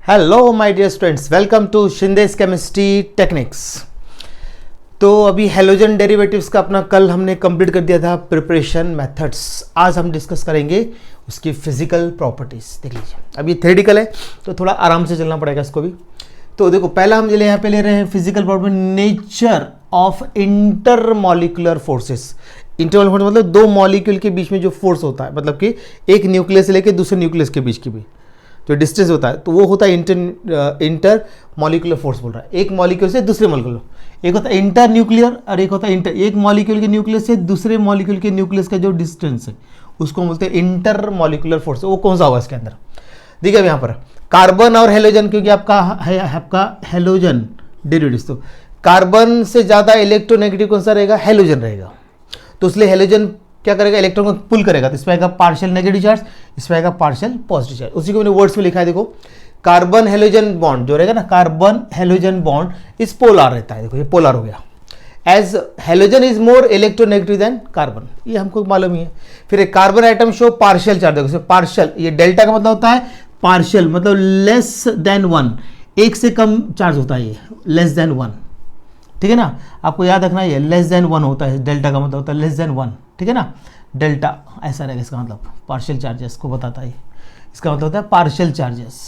Hello my dear students, welcome to Shinde's chemistry techniques. तो अभी halogen derivatives का अपना कल हमने कंप्लीट कर दिया था प्रिपरेशन मेथड्स। आज हम डिस्कस करेंगे उसकी फिजिकल प्रॉपर्टीज। देख लीजिए, अब ये थ्योरेटिकल है तो थोड़ा आराम से चलना पड़ेगा इसको भी। तो देखो, पहला हम यहाँ पे ले रहे हैं physical property, nature of intermolecular forces. Intermolecular मतलब दो मॉलिक्यूल के बीच में जो फोर्स होता है, मतलब कि एक न्यूक्लियस से लेकर दूसरे न्यूक्लियस के बीच की भी जो डिस्टेंस होता है, तो वो होता है इंटर मॉलिक्यूलर फोर्स बोल रहा है। एक मॉलिक्यूल से दूसरे मॉलिक्यूल, एक होता है इंटर न्यूक्लियर और एक होता है इंटर। एक मॉलिक्यूल के न्यूक्लियस से दूसरे मॉलिक्यूल के न्यूक्लियस का जो डिस्टेंस है उसको बोलते हैं इंटर मॉलिक्यूलर फोर्स। वो कौन सा होगा इसके अंदर? देखिए अब यहाँ पर कार्बन और हेलोजन, क्योंकि आपका हेलोजन डेरिवेटिव्स, तो कार्बन से ज़्यादा इलेक्ट्रोनेगेटिव कौन सा रहेगा? हेलोजन रहेगा। तो इसलिए हेलोजन क्या करेगा? इलेक्ट्रॉन को पुल करेगा, तो इसमें आएगा पार्शियल नेगेटिव चार्ज, इसमें आएगा पार्शियल पॉजिटिव चार्ज। उसी को मैंने वर्ड्स में लिखा है, देखो कार्बन हेलोजन बॉन्ड जो रहेगा ना, कार्बन हेलोजन बॉन्ड इस पोलर रहता है। देखो ये पोलर हो गया, as halogen is more electronegative than carbon, ये हमको मालूम ही है। फिर एक carbon atom show partial charge, देखो पार्शियल, ये डेल्टा का मतलब होता है पार्शियल, मतलब लेस देन वन, एक से कम चार्ज होता है ये, लेस देन वन। ठीक है ना, आपको याद रखना है, लेस देन वन होता है, डेल्टा का मतलब होता है लेस देन वन। ठीक है ना, डेल्टा ऐसा रहेगा इसका मतलब, पार्शियल चार्जेस को बताता है, इसका मतलब होता है पार्शियल चार्जेस,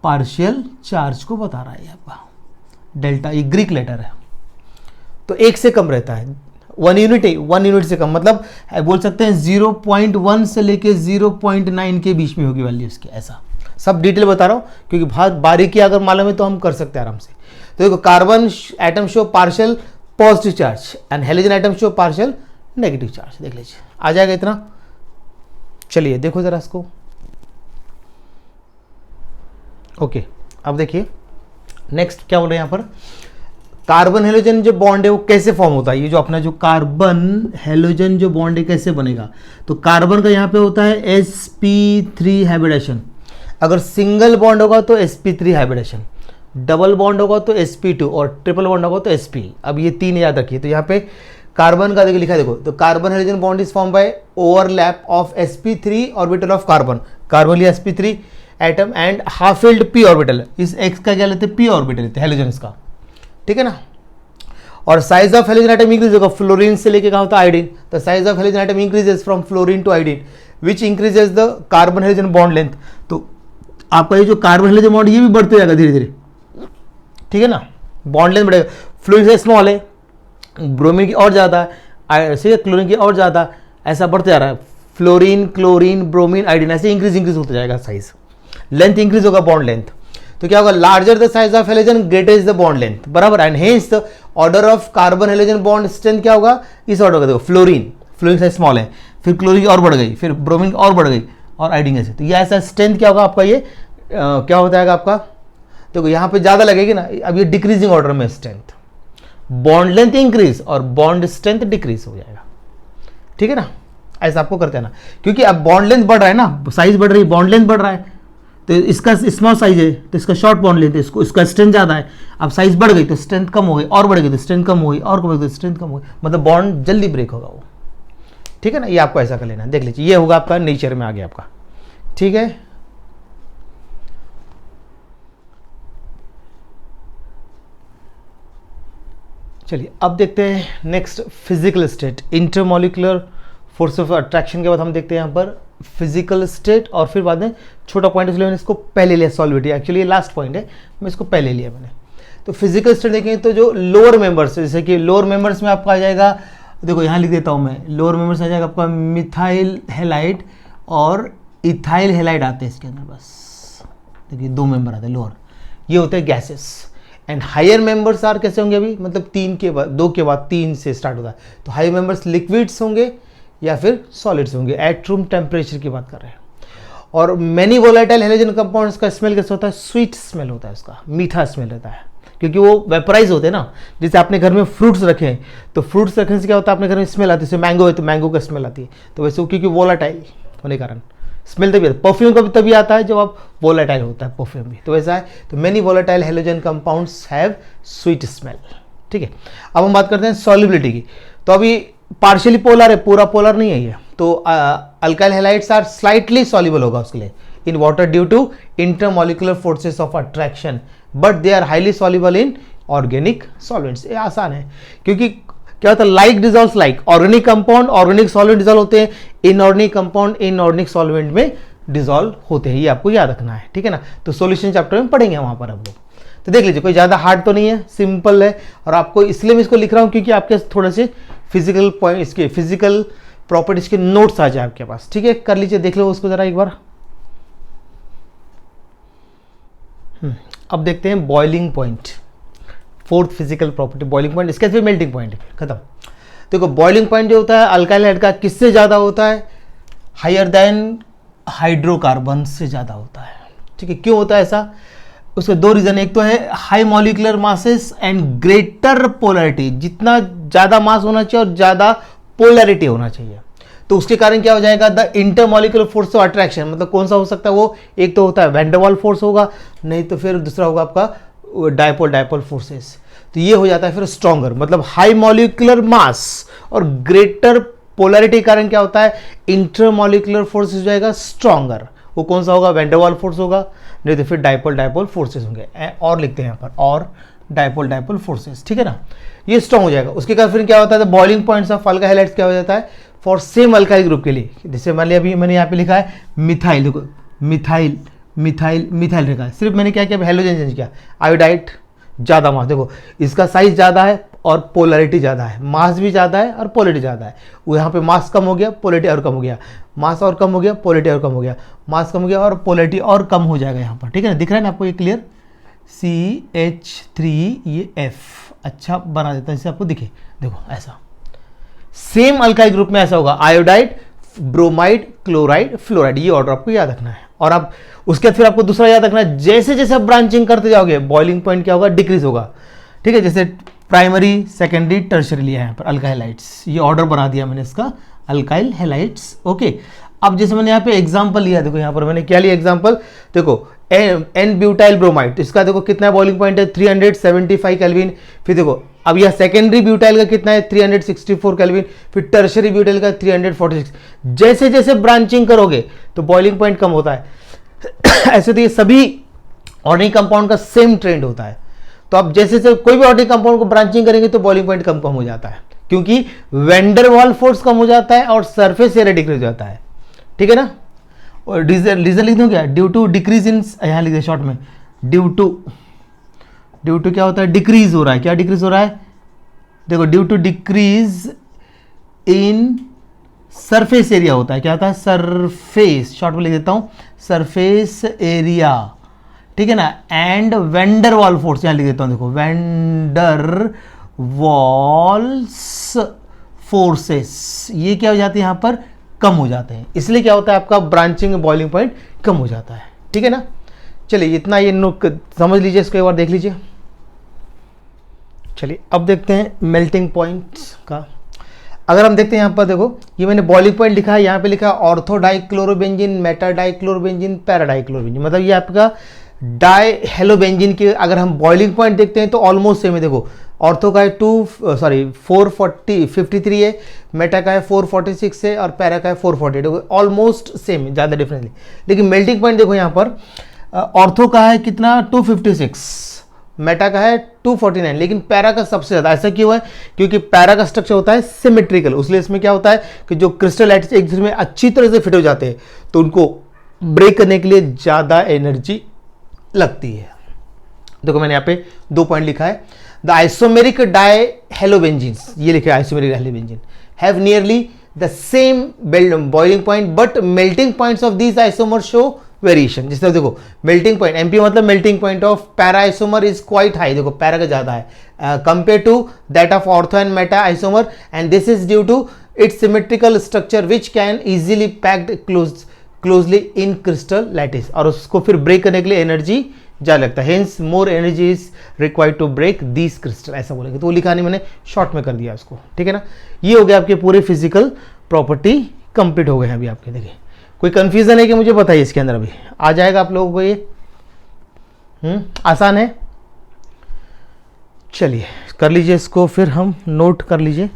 पार्शियल चार्ज को बता रहा है आपका डेल्टा। ये ग्रीक लेटर है, तो एक से कम रहता है, वन यूनिट से कम, मतलब बोल सकते हैं 0.1 से लेके 0.9 के बीच में होगी वैल्यू इसकी। ऐसा सब डिटेल बता रहा हूँ क्योंकि बहुत बारीकी अगर मालूम है तो हम कर सकते हैं आराम से। तो देखो, carbon atom show partial positive charge and halogen atom show partial negative charge. देख लीजिए, आ जाएगा इतना। चलिए देखो जरा इसको। ओके, अब देखिए नेक्स्ट क्या बोल रहे हैं यहाँ पर, कार्बन हेलोजन जो बॉन्ड है वो कैसे फॉर्म होता है। ये जो अपना जो कार्बन हेलोजन जो बॉन्ड है कैसे बनेगा, तो कार्बन का यहाँ पे होता है sp3 हाइब्रिडेशन। अगर सिंगल बॉन्ड होगा तो sp3 हाइब्रिडेशन, डबल बॉन्ड होगा तो sp2 और ट्रिपल बॉन्ड होगा तो sp। अब ये तीन याद रखिए। तो यहाँ पे कार्बन का देखिए लिखा है, देखो तो carbon halogen bond is form by overlap of sp3 orbital of carbon. Carbon लिया sp3 atom and half filled p orbital. इस x का क्या लेते हैं? p ऑर्बिटल लेते हैं हेलोजन का। ठीक है ना, और size of halogen atom increase होगा, फ्लोरीन से लेके कहा होता है iodine. The size of halogen atom increases from fluorine to iodine which increases the carbon halogen bond length. तो आपका ये जो कार्बन हेलोजन बॉन्ड ये भी बढ़ते जाएगा धीरे धीरे। ठीक है ना, बॉन्ड लेंथ बढ़ेगा। फ्लोरीन से स्मॉल है, ब्रोमीन की और ज़्यादा है, क्लोरीन की और ज़्यादा, ऐसा बढ़ते जा रहा है। फ्लोरीन, क्लोरीन, ब्रोमीन, आयोडीन, ऐसे इंक्रीज होता जाएगा साइज, लेंथ इंक्रीज होगा, बॉन्ड लेंथ। तो क्या होगा? Larger the size of halogen greater is the bond length, बराबर। And hence the order of carbon halogen bond strength क्या होगा? इस ऑर्डर का। देखो फ्लोरीन साइज स्मॉल है, फिर क्लोरीन की और बढ़ गई, फिर ब्रोमीन की और बढ़ गई, और आयोडीन ऐसे। तो ये ऐसा स्ट्रेंथ क्या होगा आपका? ये क्या हो जाएगा आपका? देखो यहाँ पे ज्यादा लगेगी ना, अब ये डिक्रीजिंग ऑर्डर में स्ट्रेंथ, बॉन्ड लेंथ इंक्रीज और बॉन्ड स्ट्रेंथ डिक्रीज हो जाएगा। ठीक है ना, ऐसा आपको करते हैं ना, क्योंकि अब बॉन्ड लेंथ बढ़ रहा है ना, साइज बढ़ रही है, बॉन्ड लेंथ बढ़ रहा है। तो इसका स्मॉल साइज है तो इसका शॉर्ट बॉन्ड लेंथ है, इसका स्ट्रेंथ ज़्यादा है। अब साइज बढ़ गई तो स्ट्रेंथ कम हो गई, और बढ़ गई तो स्ट्रेंथ कम हो गई, और कम हो गई तो स्ट्रेंथ कम हो गई, मतलब बॉन्ड जल्दी ब्रेक होगा वो। ठीक है ना, ये आपको ऐसा कर लेना है। देख लीजिए, ये होगा आपका नेचर में आ गया आपका। ठीक है, चलिए अब देखते हैं next physical state, intermolecular force of attraction के बाद हम देखते हैं यहाँ पर फिजिकल स्टेट, और फिर बाद में छोटा पॉइंट, इसलिए मैंने इसको पहले लिया सॉल्विटी। एक्चुअली ये लास्ट पॉइंट है, मैं इसको पहले लिया मैंने। तो फिजिकल स्टेट देखेंगे तो जो लोअर मेंबर्स, जैसे कि लोअर मेंबर्स में आपका आ जाएगा, देखो यहाँ लिख देता हूँ मैं, लोअर मेंबर्स आ जाएगा आपका मिथाइल हेलाइड और इथाइल हेलाइड आते हैं इसके अंदर। बस देखिए दो मेंबर आते हैं लोअर, ये होते हैं gases. And higher members are कैसे होंगे? अभी मतलब तीन के बाद, दो के बाद तीन से स्टार्ट होता है। तो हायर मेंबर्स लिक्विड्स होंगे या फिर सॉलिड्स होंगे, एट रूम टेम्परेचर की बात कर रहे हैं। और मैनी वोलेटाइल हेलोजन कंपाउंड्स का स्मेल कैसा होता है? स्वीट स्मेल होता है उसका, मीठा स्मेल रहता है, क्योंकि वो वेपराइज होते हैं ना। जैसे आपने घर में फ्रूट्स रखे हैं, तो फ्रूट्स रखने से क्या होता है? अपने घर में स्मेल आती है, जैसे मैंगो है तो मैंगो का स्मेल आती है। तो वैसे वो क्योंकि वोलेटाइल होने के कारण स्मेल तभी आता है। परफ्यूम का भी तभी आता है जब आप वोलेटाइल होता है परफ्यूम भी, तो वैसा है। तो many volatile halogen compounds have sweet smell. ठीक है, अब हम बात करते हैं सॉल्युबिलिटी की। तो अभी पार्शियली पोलर है, पूरा पोलर नहीं है ये। तो alkyl halides are slightly soluble होगा उसके लिए, in water due to intermolecular forces of attraction, but they are highly soluble in organic solvents. ये आसान है, क्योंकि क्या होता है, like dissolves like, organic compound organic solvent dissolve होते हैं, इनऑर्गेनिक कंपाउंड इनऑर्गेनिक सॉल्वेंट में डिजॉल्व होते हैं, ये आपको याद रखना है, ठीक है ना। तो सॉल्यूशन चैप्टर में पढ़ेंगे वहां पर हम लोग। तो देख लीजिए, कोई ज़्यादा हार्ड तो नहीं है, सिंपल है, और आपको इसलिए मैं इसको लिख रहा हूँ क्योंकि आपके थोड़े से फिजिकल पॉइंट, इसके फिजिकल प्रॉपर्टीज के नोट्स आ जाए आपके पास, ठीक है। कर लीजिए, देख लो उसको जरा एक बार। अब देखते हैं boiling point, fourth physical property boiling point, इसके फिर मेल्टिंग पॉइंट खत्म। देखो बॉइलिंग पॉइंट जो होता है अल्काइल हाइड का किससे ज़्यादा होता है, हायर देन हाइड्रोकार्बन से ज़्यादा होता है, ठीक है। क्यों होता है ऐसा, उसके दो रीजन, एक तो है high molecular masses and greater polarity, जितना ज़्यादा मास होना चाहिए और ज़्यादा पोलैरिटी होना चाहिए, तो उसके कारण क्या हो जाएगा, the intermolecular force of attraction, मतलब कौन सा हो सकता है वो, एक तो होता है वैन डर वाल्स फोर्स होगा, नहीं तो फिर दूसरा होगा आपका डायपोल फोर्सेस, तो ये हो जाता है फिर स्ट्रॉन्गर, मतलब हाई मॉलिक्यूलर मास और ग्रेटर पोलैरिटी के कारण क्या होता है, इंटरमॉलिक्यूलर फोर्स हो जाएगा स्ट्रॉन्गर, वो कौन सा होगा, वैन डर वाल्स फोर्स होगा, नहीं तो फिर डायपोल फोर्सेस होंगे, और लिखते हैं यहाँ पर, और डायपोल फोर्सेस, ठीक है ना, ये स्ट्रॉन्ग हो जाएगा। उसके बाद फिर क्या होता है, boiling points of alkyl hydrides क्या हो जाता है, फॉर सेम अल्काइल ग्रुप के लिए, जैसे मान लिया अभी मैंने यहाँ पे लिखा है मिथाइल, देखो मिथाइल मिथाइल मिथाइल लिखा है, सिर्फ मैंने क्या किया, हेलोजन चेंज किया, आयोडाइड ज़्यादा मास, देखो इसका साइज ज़्यादा है और पोलैरिटी ज़्यादा है, मास भी ज़्यादा है और पोलैरिटी ज़्यादा है, वो यहाँ पे मास कम हो गया, पोलैरिटी और कम हो गया, मास और कम हो गया, पोलैरिटी और कम हो गया, मास कम हो गया और पोलैरिटी और कम हो जाएगा यहाँ पर, ठीक है ना, दिख रहा है ना आपको ये क्लियर, CH3 ये F अच्छा बना देता है, इससे आपको दिखे, देखो ऐसा सेम अल्काइल ग्रुप में ऐसा होगा, आयोडाइड ब्रोमाइड क्लोराइड फ्लोराइड, ये ऑर्डर आपको याद रखना है। और अब उसके बाद फिर आपको दूसरा याद रखना है, जैसे जैसे आप ब्रांचिंग करते जाओगे बॉइलिंग पॉइंट क्या होगा, डिक्रीज होगा, ठीक है, जैसे प्राइमरी सेकेंडरी टर्शियरी लिया है यहाँ पर अल्काइल हैलाइड्स, ये ऑर्डर बना दिया मैंने इसका, अल्काइल हैलाइड्स, ओके। अब जैसे मैंने यहाँ पे एग्जांपल लिया, देखो यहाँ पर मैंने क्या लिया एग्जांपल, देखो एन ब्यूटाइल ब्रोमाइड, इसका देखो कितना बॉइलिंग पॉइंट है 375 केल्विन, फिर देखो अब यह सेकेंडरी ब्यूटाइल का कितना है 364 केल्विन, फिर टर्शियरी ब्यूटाइल का 346, जैसे जैसे ब्रांचिंग करोगे तो बॉइलिंग पॉइंट कम होता है। ऐसे तो ये सभी ऑर्गेनिक कंपाउंड का सेम ट्रेंड होता है, तो अब जैसे जैसे कोई भी ऑर्गेनिक कंपाउंड को ब्रांचिंग करेंगे तो बॉइलिंग पॉइंट कम हो जाता है, क्योंकि वैन डर वाल्स फोर्स कम हो जाता है और सरफेस एरिया डिक्रीज हो जाता है, ठीक है ना। और रीजन लिख दूं क्या, ड्यू टू डिक्रीज इन, यहां लिख दे शॉर्ट में, ड्यू टू क्या होता है, डिक्रीज हो रहा है, क्या डिक्रीज हो रहा है, देखो due to decrease in surface area होता है, क्या होता है, सरफेस, शॉर्ट में लिख देता हूं सरफेस एरिया, ठीक है ना, and van der Waals force, यहां लिख देता हूं, देखो वैन डर वाल्स फोर्सेस, ये क्या हो जाती है यहां पर, कम हो जाते हैं, इसलिए क्या होता है आपका ब्रांचिंग बॉइलिंग पॉइंट कम हो जाता है, ठीक है ना। चलिए इतना ये समझ लीजिए, इसको एक बार देख लीजिए। चलिए अब देखते हैं मेल्टिंग पॉइंट का। अगर हम देखते हैं यहाँ पर, देखो ये मैंने बॉइलिंग पॉइंट लिखा है, यहाँ पे लिखा है ortho dichlorobenzene, Meta dichlorobenzene, para dichlorobenzene, मतलब ये आपका डाई हेलोबेंजीन के अगर हम बॉइलिंग पॉइंट देखते हैं तो ऑलमोस्ट सेम है। देखो ऑर्थो का है 453 है, मेटा का है 446 है और पैरा का है 448, ऑलमोस्ट सेम है, ज़्यादा डिफरेंस नहीं। लेकिन मेल्टिंग पॉइंट देखो यहाँ पर ऑर्थो का है कितना 256, मेटा का है 249, लेकिन पैरा का सबसे ज़्यादा। ऐसा क्यों है, क्योंकि पैरा का स्ट्रक्चर होता है सिमेट्रिकल, इसलिए इसमें क्या होता है कि जो क्रिस्टल लाइट्स एक दूसरे में अच्छी तरह से फिट हो जाते हैं तो उनको ब्रेक करने के लिए ज़्यादा एनर्जी लगती है। देखो मैंने यहाँ पे 2 पॉइंट लिखा है, द आइसोमेरिक डाइहेलोबेंजीन्स, ये लिखा है isomeric dihalobenzene have nearly the same boiling point but melting points of these isomer show variation. जिस तरह देखो मेल्टिंग पॉइंट एमपी मतलब melting point of para isomer is quite high, देखो पैरा का ज्यादा है compare to that of ortho and meta isomer, and this is due to its symmetrical structure which can easily packed closely in crystal lattice, और उसको फिर break करने के लिए एनर्जी ज़्यादा लगता है, hence more energy is required to break this crystal, ऐसा बोलेंगे। तो वो लिखा नहीं, मैंने शॉर्ट में कर दिया उसको, ठीक है ना। ये हो गया आपके पूरे फिजिकल प्रॉपर्टी कंप्लीट हो गए हैं अभी आपके। देखिए कोई कंफ्यूजन है कि मुझे बताइए, इसके अंदर अभी आ जाएगा आप लोगों को ये, आसान है। चलिए कर लीजिए इसको, फिर हम नोट कर लीजिए।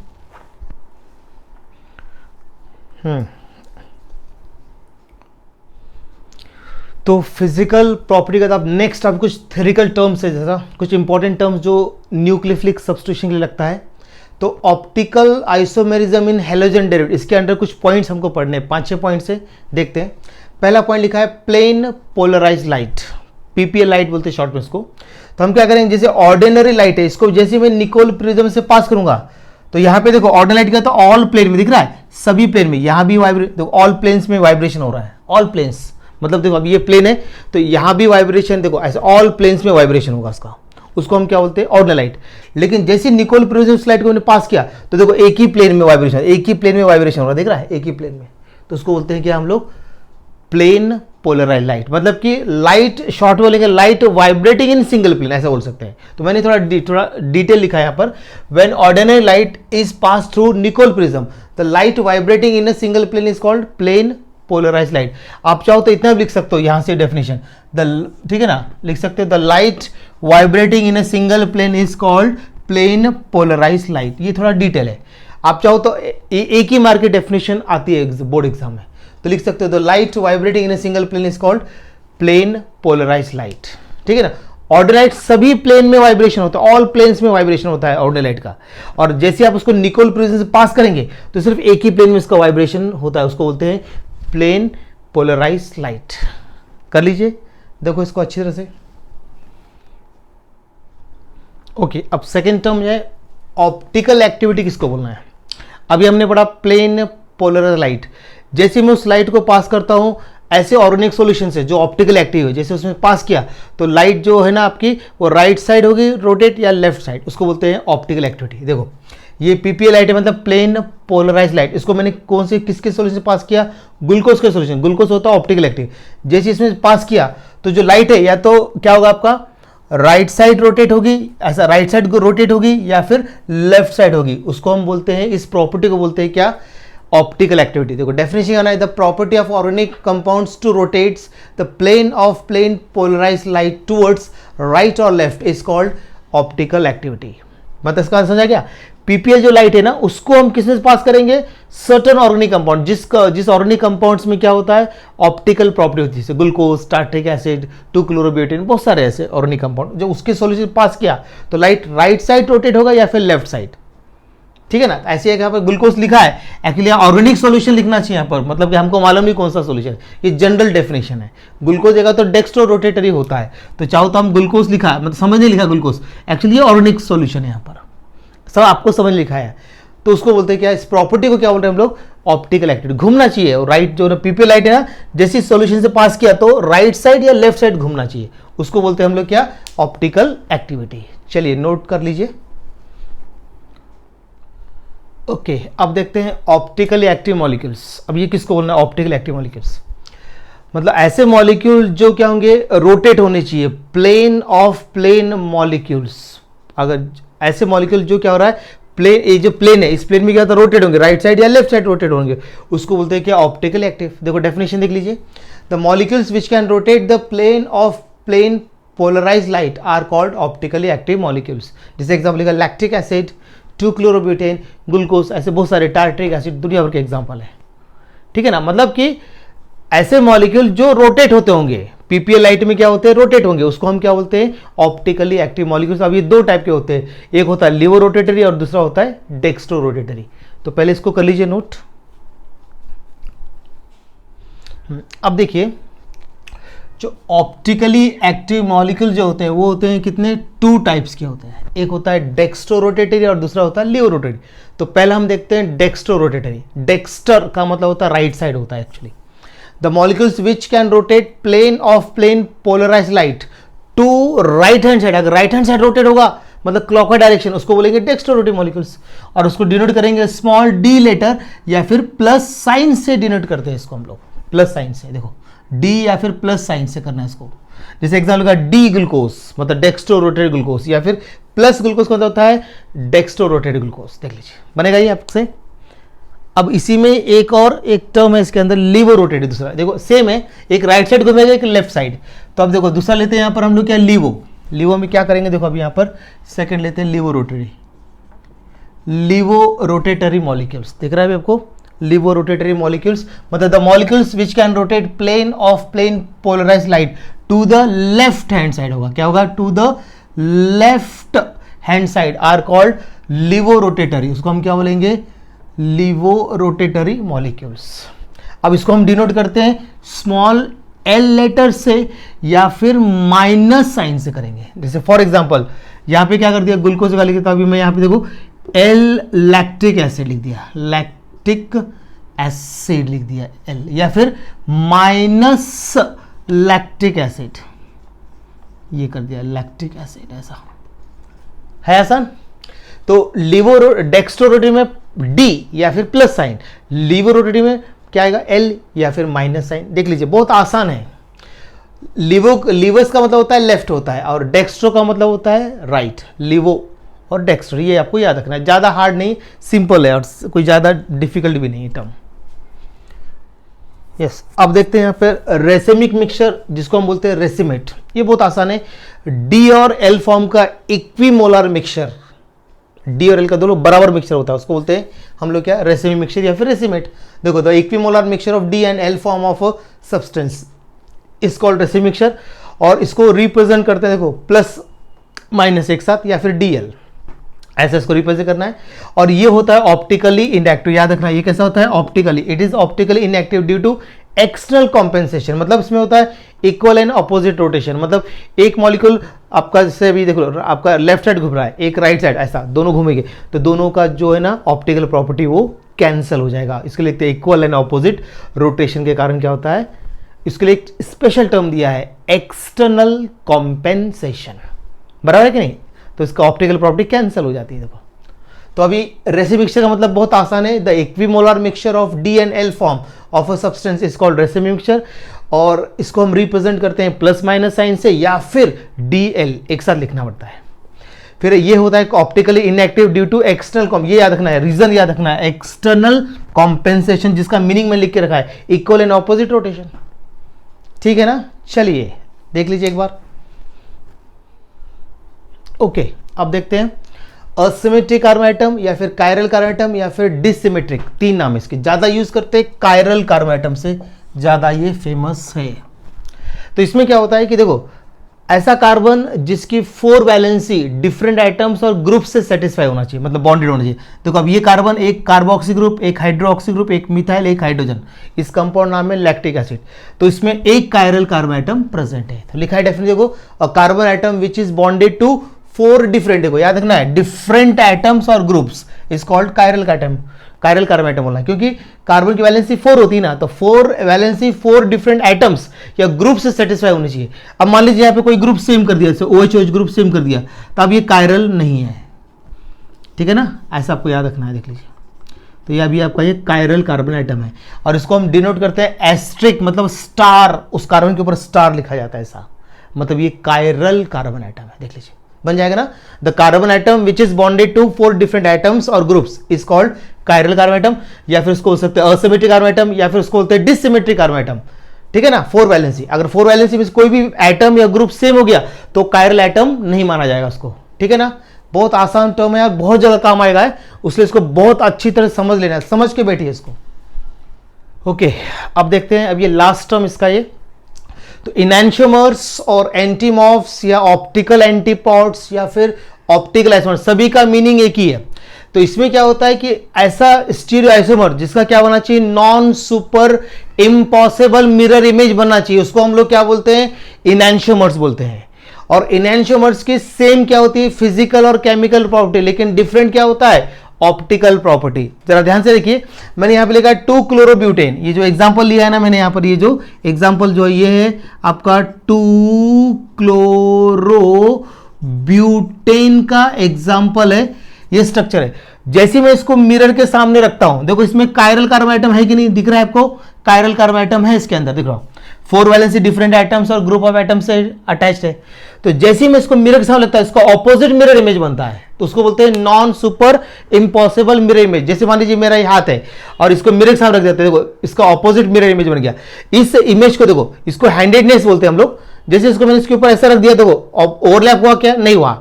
तो फिजिकल प्रॉपर्टी का आप नेक्स्ट आप कुछ थ्योरिकल टर्म्स है, जैसा कुछ इंपॉर्टेंट टर्म्स जो न्यूक्लियोफिलिक सब्स्टिट्यूशन के लिए लगता है। तो optical isomerism in halogen derivative, इसके अंडर कुछ पॉइंट्स हमको पढ़ने हैं, 5-6 पॉइंट्स से देखते हैं। पहला पॉइंट लिखा है plane polarise light, PPL light बोलते हैं शॉर्ट में इसको। तो हम क्या करेंगे, जैसे ऑर्डिनरी लाइट है, इसको जैसे मैं निकोल प्रिज्म से पास करूंगा तो यहाँ पे देखो ऑर्डिनरी लाइट का तो ऑल प्लेन में दिख रहा है, सभी प्लेन में, यहाँ भी देखो ऑल प्लेन्स में वाइब्रेशन हो रहा है, ऑल प्लेन्स मतलब देखो अब ये प्लेन है तो यहाँ भी वाइब्रेशन, देखो ऐसे ऑल प्लेन्स में वाइब्रेशन होगा इसका, उसको हम क्या बोलते हैं ऑर्डिनरी लाइट। लेकिन जैसे निकोल प्रिज्म लाइट को हमने पास किया तो देखो एक ही प्लेन में वाइब्रेशन, एक ही प्लेन में वाइब्रेशन हो रहा है, दिख रहा है एक ही प्लेन में, तो उसको बोलते हैं क्या हम लोग प्लेन पोलराइज लाइट, मतलब कि लाइट शॉर्ट बोलेंगे light vibrating in single plane ऐसा बोल सकते हैं। तो मैंने थोड़ा डिटेल लिखा है यहाँ पर, when ordinary light is pass through Nicol prism the light vibrating in a single plane is called plane polarise light. आप चाहो तो इतना भी लिख सकते हो यहाँ से डेफिनेशन, ठीक है ना, लिख सकते हो the light vibrating in a single plane is called plane polarise light. ये थोड़ा डिटेल है, आप चाहो तो एक ही मार्क की डेफिनेशन आती है बोर्ड एग्जाम में, तो लिख सकते हो the light vibrating in a single plane is called plane polarise light, ठीक है ना। ऑर्डिनरी लाइट सभी प्लेन में वाइब्रेशन होता है, ऑल प्लेन्स में वाइब्रेशन होता है ऑर्डिनरी लाइट का, और जैसे आप उसको निकोल प्रिज्म से पास करेंगे तो सिर्फ एक ही प्लेन में इसका वाइब्रेशन होता है, उसको बोलते हैं प्लेन पोलराइज लाइट। कर लीजिए, देखो इसको अच्छी तरह से। ओके, अब सेकेंड टर्म है ऑप्टिकल एक्टिविटी, किसको बोलना है। अभी हमने पढ़ा प्लेन पोलराइज लाइट, जैसे मैं उस लाइट को पास करता हूं ऐसे ऑर्गेनिक सॉल्यूशन से जो ऑप्टिकल एक्टिव है, जैसे उसमें पास किया तो लाइट जो है ना आपकी वो राइट साइड होगी रोटेट या लेफ्ट साइड, उसको बोलते हैं ऑप्टिकल एक्टिविटी। देखो ये पीपीएल लाइट है, मतलब प्लेन पोलराइज लाइट, इसको मैंने कौन से किसके सॉल्यूशन से पास किया, ग्लूकोज के सॉल्यूशन, ग्लूकोज होता है ऑप्टिकल एक्टिव। जैसे इसमें पास किया तो जो लाइट है या तो क्या होगा आपका राइट साइड रोटेट होगी, ऐसा राइट साइड को रोटेट होगी, या फिर लेफ्ट साइड होगी, उसको हम बोलते हैं, इस प्रॉपर्टी को बोलते हैं क्या, ऑप्टिकल एक्टिविटी। देखो डेफिनेशन आना है, the property of organic compounds to rotates the plane of plane polarise light towards right और left is called optical activity. मतलब इसका आंसर समझ आ गया। पीपीएल जो लाइट है ना उसको हम किसमें पास करेंगे, सर्टेन ऑर्गेनिक कंपाउंड, जिस ऑर्गेनिक कंपाउंड्स में क्या होता है ऑप्टिकल प्रॉपर्टी होती है, जैसे ग्लूकोज, टार्ट्रिक एसिड, 2-क्लोरोब्यूटेन, बहुत सारे ऐसे ऑर्गेनिक कंपाउंड, जो उसके सॉल्यूशन पास किया तो लाइट राइट साइड रोटेट होगा या फिर लेफ्ट साइड, ठीक है ना। ऐसे यहाँ पर ग्लूकोज लिखा है, एक्चुअली ऑर्गेनिक सॉल्यूशन लिखना चाहिए यहाँ पर, मतलब कि हमको मालूम नहीं कौन सा सॉल्यूशन, ये जनरल डेफिनेशन है। ग्लूकोज जगह तो डेक्स्ट्रो रोटेटरी होता है, तो चाहो तो हम ग्लूकोज लिखा है, मतलब समझ नहीं लिखा ग्लूकोज, एक्चुअली ये ऑर्गेनिक सॉल्यूशन है, यहाँ पर सब आपको समझ लिखा है, तो उसको बोलते हैं क्या, इस प्रॉपर्टी को क्या बोलते हैं हम लोग ऑप्टिकल एक्टिविटी। घूमना चाहिए, और राइट जो पीपीएल लाइट है ना, जैसे सॉल्यूशन से पास किया तो राइट साइड या लेफ्ट साइड घूमना चाहिए, उसको बोलते हैं हम लोग क्या, ऑप्टिकल एक्टिविटी। चलिए नोट कर लीजिए। ओके, अब देखते हैं ऑप्टिकली एक्टिव मॉलिक्यूल्स। अब ये किसको बोलना है ऑप्टिकल एक्टिव मॉलिक्यूल्स, मतलब ऐसे मॉलिक्यूल जो क्या होंगे, रोटेट होने चाहिए, प्लेन ऑफ प्लेन मॉलिक्यूल्स। अगर ऐसे मॉलिक्यूल जो क्या हो रहा है, प्लेन, ये जो प्लेन है इस प्लेन में क्या होता है, रोटेट होंगे, राइट साइड या लेफ्ट साइड रोटेट होंगे, उसको बोलते हैं क्या, ऑप्टिकल एक्टिव। देखो डेफिनेशन देख लीजिए, the molecules which can rotate the plane of plane polarise light are called optically active molecules. जैसे एग्जाम्पल लिखा लैक्टिक एसिड, 2-क्लोरोब्यूटेन, ग्लूकोज, ऐसे बहुत सारे, टार्ट्रिक एसिड, दुनिया भर के एग्जाम्पल है, ठीक है ना। मतलब कि ऐसे मॉलिक्यूल जो रोटेट होते होंगे, पीपीएल लाइट में क्या होते हैं, रोटेट होंगे, उसको हम क्या बोलते हैं, ऑप्टिकली एक्टिव मॉलिक्यूल्स। अब ये दो टाइप के होते हैं, एक होता है लिवो रोटेटरी और दूसरा होता है डेक्स्ट्रो रोटेटरी। तो पहले इसको कर लीजिए नोट। अब देखिए जो ऑप्टिकली एक्टिव मॉलिक्यूल जो होते हैं वो होते हैं कितने, 2 टाइप्स के होते हैं, एक होता है डेक्स्ट्रो रोटेटरी और दूसरा होता है लिवो रोटेटरी। तो पहले हम देखते हैं डेक्स्ट्रो रोटेटरी। डेक्स्टर का मतलब होता है राइट साइड होता है actually. The molecules which can rotate plane of plane polarise light to right hand side, अगर राइट हैंड साइड रोटेट होगा मतलब क्लॉकवाइज डायरेक्शन, उसको बोलेंगे डेक्स्ट्रो रोटेटिव मॉलिक्यूल्स, और उसको डिनोट करेंगे स्मॉल डी लेटर या फिर प्लस साइन से डिनोट करते हैं इसको हम लोग, प्लस साइन से। देखो डी या फिर प्लस साइन से करना है इसको। जैसे एग्जाम्पल का डी ग्लूकोज मतलब डेक्स्ट्रो रोटेटेड ग्लूकोज, या फिर प्लस ग्लूकोज का मतलब होता है डेक्स्ट्रो रोटेटेड ग्लूकोज। देख लीजिए बनेगा ये आपसे। अब इसी में एक और एक टर्म है इसके अंदर, लिवो रोटेटेड, दूसरा देखो सेम है, एक राइट साइड घूमेगा एक लेफ्ट साइड। तो अब देखो दूसरा लेते हैं यहाँ पर हम लोग क्या, लिवो। लिवो में क्या करेंगे, देखो अब यहाँ पर सेकंड लेते हैं laevo rotatory, laevo rotatory molecules. दिख रहा है आपको, लिवो रोटेटरी मॉलिक्यूल्स, मतलब the molecules which can rotate plane of plane polarise light to the left hand side होगा, क्या होगा, to the left hand side are called laevo rotatory, उसको हम क्या बोलेंगे, लिवो रोटेटरी मॉलिक्यूल्स। अब इसको हम डिनोट करते हैं स्मॉल एल लेटर से या फिर माइनस साइन से करेंगे। जैसे फॉर एग्जांपल यहां पे क्या कर दिया, ग्लूकोज का लिखा, तो अभी मैं यहां पे देखो एल लैक्टिक एसिड लिख दिया, लैक्टिक एसिड लिख दिया एल, या फिर माइनस लैक्टिक एसिड, ये कर दिया लैक्टिक एसिड, ऐसा है आसान। तो लिवो डेक्स्ट्रोरोटेटरी में डी या फिर प्लस साइन, लिवो रोटेटरी में क्या आएगा, एल या फिर माइनस साइन। देख लीजिए बहुत आसान है। लिवस का मतलब होता है लेफ्ट होता है, और डेक्स्ट्रो का मतलब होता है राइट। लिवो और डेक्स्ट्रो ये आपको याद रखना है, ज़्यादा हार्ड नहीं, सिंपल है और कोई ज़्यादा डिफिकल्ट भी नहीं है टर्म। यस, अब देखते हैं यहाँ पर रेसिमिक मिक्सचर, जिसको हम बोलते हैं रेसिमेट। ये बहुत आसान है। डी और एल फॉर्म का इक्विमोलर मिक्सचर, डी और एल का दोनों बराबर मिक्सचर होता है, उसको बोलते हैं हम लोग क्या, रेसिमिक मिक्सचर या फिर रेसिमेट। देखो the equimolar mixture of D and L form of substance is called racemic mixture, और इसको रिप्रेजेंट करते हैं देखो प्लस माइनस एक साथ या फिर डी एल, ऐसे इसको रिप्रेजेंट करना है। और ये होता है ऑप्टिकली इनएक्टिव, याद रखना ये कैसा होता है, optically, it is optically inactive due to external compensation, मतलब इसमें होता है इक्वल एंड अपोजिट रोटेशन, मतलब एक मॉलिक्यूल आपका जैसे अभी देखो आपका लेफ्ट साइड घूम रहा है, एक राइट साइड, ऐसा दोनों घूमेंगे तो दोनों का जो है ना ऑप्टिकल प्रॉपर्टी वो कैंसिल हो जाएगा। इसके लिए लिखते हैं इक्वल एंड अपोजिट रोटेशन के कारण क्या होता है, इसके लिए एक स्पेशल टर्म दिया है एक्सटर्नल कॉम्पेंसेशन, बराबर है कि नहीं, तो इसका ऑप्टिकल प्रॉपर्टी कैंसिल हो जाती है। देखो तो अभी रेसिमिक मिक्सचर का मतलब बहुत आसान है, the equimolar mixture of D and L form of a substance is called racemic mixture, और इसको हम रिप्रेजेंट करते हैं प्लस माइनस साइन से या फिर डी एल एक साथ लिखना पड़ता है। फिर ये होता है optically inactive due to external, ये याद रखना है, रीजन याद रखना है, एक्सटर्नल कॉम्पेंसेशन, जिसका मीनिंग में लिख के रखा है इक्वल एंड ऑपोजिट रोटेशन। ठीक है ना, चलिए देख लीजिए एक बार। ओके, अब देखते हैं असिमेट्रिक कार्बन एटम या फिर कायरल कार्बन एटम या फिर डिसिमेट्रिक, तीन नाम इसके, ज्यादा यूज करते हैं कायरल कार्बन एटम से, ज्यादा ये फेमस है। तो इसमें क्या होता है कि देखो ऐसा कार्बन जिसकी 4 वैलेंसी डिफरेंट एटम्स और ग्रुप से सेटिस्फाई होना चाहिए, मतलब बॉन्डेड होना चाहिए। देखो अब ये कार्बन एक कार्बोक्सी ग्रुप, एक हाइड्रोक्सी ग्रुप, एक मिथाइल, एक हाइड्रोजन, इस कंपाउंड नाम है लैक्टिक एसिड। तो इसमें एक कायरल कार्बन एटम प्रेजेंट है, तो लिखा है डेफिनेटली देखो a carbon atom which is bonded to 4 different, देखो याद रखना है डिफरेंट एटम्स और groups is called chiral atom, chiral carbon atom बोलना, क्योंकि कार्बन की वैलेंसी 4 होती है ना, तो 4 वैलेंसी 4 डिफरेंट एटम्स या ग्रुप से सेटिस्फाई होनी चाहिए। अब मान लीजिए यहाँ पे कोई ग्रुप सेम कर दिया, जैसे OH ग्रुप सेम कर दिया, तो अब ये कायरल नहीं है, ठीक है ना, ऐसा आपको याद रखना है। देख लीजिए तो ये अभी आपका ये कायरल कार्बन एटम है, और इसको हम डिनोट करते हैं एस्ट्रिक, मतलब स्टार, उस कार्बन के ऊपर स्टार लिखा जाता है ऐसा, मतलब ये कायरल कार्बन एटम है। देख लीजिए बन जाएगा ना, the carbon atom which is bonded to 4 different atoms और groups is called chiral carbon atom, या फिर उसको बोल सकते हैं असिमेट्रिक कार्बन एटम, या फिर उसको बोलते हैं डिसिमेट्रिक कार्बन एटम। ठीक है ना, 4 वैलेंसी, अगर 4 वैलेंसी में कोई भी एटम या ग्रुप सेम हो गया तो कायरल एटम नहीं माना जाएगा उसको। ठीक है ना, बहुत आसान टर्म है यार, बहुत जगह काम आएगा है, उसलिए इसको बहुत अच्छी तरह समझ लेना है, समझ के बैठिए इसको। ओके, अब देखते हैं, अब ये लास्ट टर्म इसका ये, तो इनैंशियोमर्स और एंटीमॉर्फ्स या ऑप्टिकल एंटीपॉड्स या फिर ऑप्टिकल आइसोमर, सभी का मीनिंग एक ही है। तो इसमें क्या होता है कि ऐसा स्टीरियो आइसोमर जिसका क्या बनना चाहिए, non super impossible mirror image बनना चाहिए, उसको हम लोग क्या बोलते हैं, इनैंशियोमर्स बोलते हैं। और इनैंशियोमर्स की सेम क्या होती है, फिजिकल और केमिकल प्रॉपर्टी, लेकिन डिफरेंट क्या होता है, ऑप्टिकल प्रॉपर्टी। जरा ध्यान से देखिए, मैंने यहां पे लिखा है 2 क्लोरोब्यूटेन, ये जो एग्जांपल लिया है ना मैंने यहां पर, ये जो एग्जांपल जो है ये है आपका 2 क्लोरोब्यूटेन का एग्जांपल है, ये स्ट्रक्चर है। जैसे मैं इसको मिरर के सामने रखता हूं, देखो इसमें कायरल कार्बन एटम है कि नहीं, दिख रहा है आपको, कायरल कार्बन एटम है इसके अंदर, दिख रहा हो, 4 वैलेंसी डिफरेंट एटम्स और ग्रुप ऑफ एटम्स से अटैच्ड है। तो जैसे ही मैं इसको मिरर के सामने लगता है, इसका ऑपोजिट मिरर इमेज बनता है, तो उसको बोलते हैं non super impossible mirror image. जैसे मान लीजिए मेरा ये हाथ है और इसको मिरर के सामने रख देते हैं, देखो इसका ऑपोजिट मिरर इमेज बन गया। इस इमेज को देखो, इसको हैंडेडनेस बोलते हैं हम लोग। जैसे इसको मैंने इसके ऊपर ऐसा रख दिया, देखो ओवरलैप हुआ क्या, नहीं हुआ।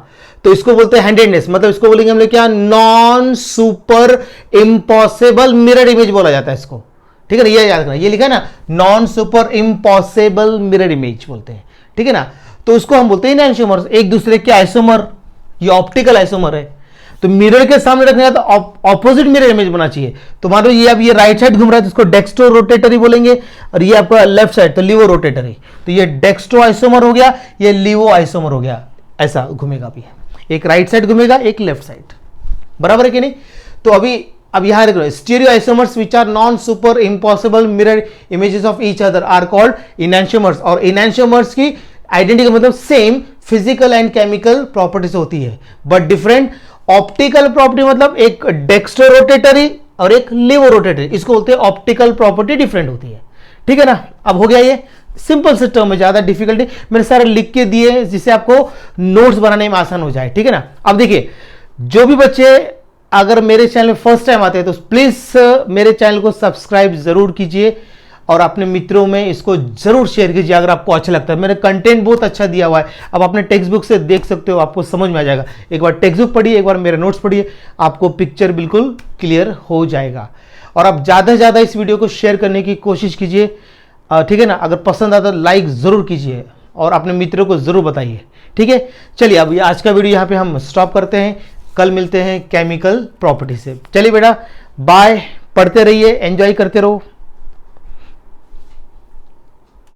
तो इसको बोलते हैं हैंडेडनेस, मतलब इसको बोलेंगे हम लोग क्या, non super impossible mirror image बोला जाता है इसको, ठीक है ना, ये याद रखना, ये लिखा है ना, non super impossible mirror image बोलते हैं, ठीक है ना। तो उसको हम बोलते हैं इनैंशियोमर्स, एक दूसरे के आइसोमर, ये ऑप्टिकल आइसोमर है। तो मिरर के सामने रखने का तो ऑपोजिट मिरर इमेज बना चाहिए। तो मान लो ये अब ये राइट साइड घूम रहा है तो इसको डेक्स्ट्रो रोटेटरी बोलेंगे, और ये आपका लेफ्ट साइड तो लीवो रोटेटरी। तो ये डेक्स्ट्रो आइसोमर हो गया, ये लीवो आइसोमर हो गया, ऐसा घूमेगा भी, एक राइट साइड घूमेगा एक लेफ्ट साइड, बराबर है कि नहीं। तो अब यहां रख लो, stereo isomers which are non super impossible mirror images of each other are called enantiomers. और इनैंशियोमर्स की आइडेंटिटी का मतलब same physical and chemical properties होती है बट डिफरेंट ऑप्टिकल प्रॉपर्टी, मतलब एक डेक्स्ट्रो रोटेटरी और एक लीवो रोटेटरी, इसको बोलते हैं ऑप्टिकल प्रॉपर्टी डिफरेंट होती है, ठीक है ना। अब हो गया, ये सिंपल से टर्म है, ज्यादा डिफिकल्टी मैंने सारे लिख के दिए जिससे आपको नोट्स बनाने में आसान हो जाए, ठीक है ना। अब देखिए, जो भी बच्चे अगर मेरे चैनल में फर्स्ट टाइम आते हैं तो प्लीज मेरे चैनल को सब्सक्राइब जरूर कीजिए और अपने मित्रों में इसको जरूर शेयर कीजिए अगर आपको अच्छा लगता है। मेरा कंटेंट बहुत अच्छा दिया हुआ है, आप अपने टेक्स्ट बुक से देख सकते हो, आपको समझ में आ जाएगा। एक बार टेक्स्ट बुक पढ़िए, एक बार मेरे नोट्स पढ़िए, आपको पिक्चर बिल्कुल क्लियर हो जाएगा। और आप ज़्यादा से ज़्यादा इस वीडियो को शेयर करने की कोशिश कीजिए, ठीक है ना। अगर पसंद आता तो लाइक ज़रूर कीजिए और अपने मित्रों को ज़रूर बताइए, ठीक है। चलिए अब आज का वीडियो यहाँ पे हम स्टॉप करते हैं, कल मिलते हैं केमिकल प्रॉपर्टी से। चलिए बेटा, बाय, पढ़ते रहिए, एंजॉय करते रहो।